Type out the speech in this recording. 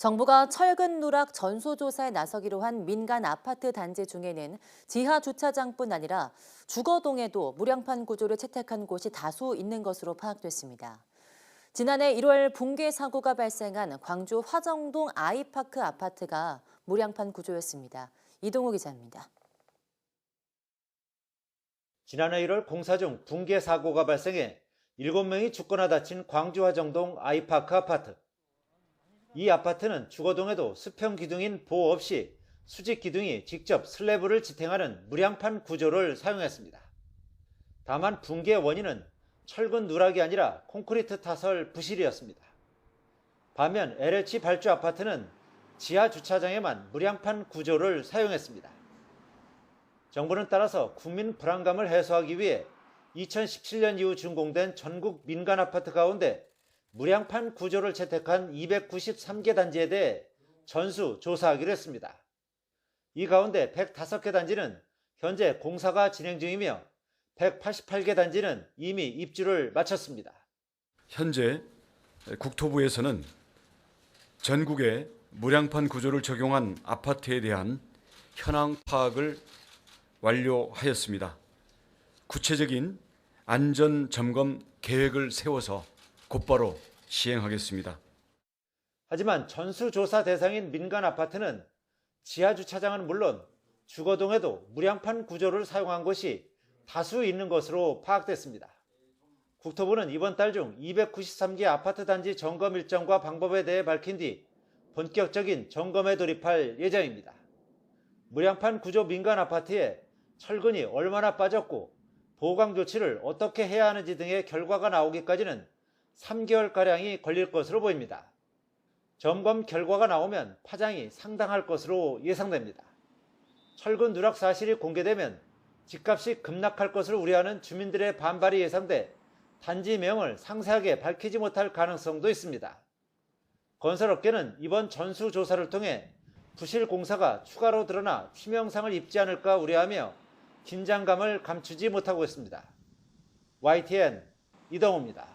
정부가 철근 누락 전수조사에 나서기로 한 민간 아파트 단지 중에는 지하 주차장뿐 아니라 주거동에도 무량판 구조를 채택한 곳이 다수 있는 것으로 파악됐습니다. 지난해 1월 붕괴 사고가 발생한 광주 화정동 아이파크 아파트가 무량판 구조였습니다. 이동호 기자입니다. 지난해 1월 공사 중 붕괴 사고가 발생해 7명이 죽거나 다친 광주 화정동 아이파크 아파트. 이 아파트는 주거동에도 수평 기둥인 보호 없이 수직 기둥이 직접 슬래브를 지탱하는 무량판 구조를 사용했습니다. 다만 붕괴 원인은 철근 누락이 아니라 콘크리트 타설 부실이었습니다. 반면 LH 발주 아파트는 지하 주차장에만 무량판 구조를 사용했습니다. 정부는 따라서 국민 불안감을 해소하기 위해 2017년 이후 준공된 전국 민간 아파트 가운데 무량판 구조를 채택한 293개 단지에 대해 전수 조사하기로 했습니다. 이 가운데 105개 단지는 현재 공사가 진행 중이며 188개 단지는 이미 입주를 마쳤습니다. 현재 국토부에서는 전국에 무량판 구조를 적용한 아파트에 대한 현황 파악을 완료하였습니다. 구체적인 안전 점검 계획을 세워서 곧바로 시행하겠습니다. 하지만 전수조사 대상인 민간 아파트는 지하 주차장은 물론 주거동에도 무량판 구조를 사용한 곳이 다수 있는 것으로 파악됐습니다. 국토부는 이번 달 중 293개 아파트 단지 점검 일정과 방법에 대해 밝힌 뒤 본격적인 점검에 돌입할 예정입니다. 무량판 구조 민간 아파트에 철근이 얼마나 빠졌고 보강 조치를 어떻게 해야 하는지 등의 결과가 나오기까지는 3개월가량이 걸릴 것으로 보입니다. 점검 결과가 나오면 파장이 상당할 것으로 예상됩니다. 철근 누락 사실이 공개되면 집값이 급락할 것을 우려하는 주민들의 반발이 예상돼 단지명을 상세하게 밝히지 못할 가능성도 있습니다. 건설업계는 이번 전수조사를 통해 부실 공사가 추가로 드러나 치명상을 입지 않을까 우려하며 긴장감을 감추지 못하고 있습니다. YTN 이동호입니다.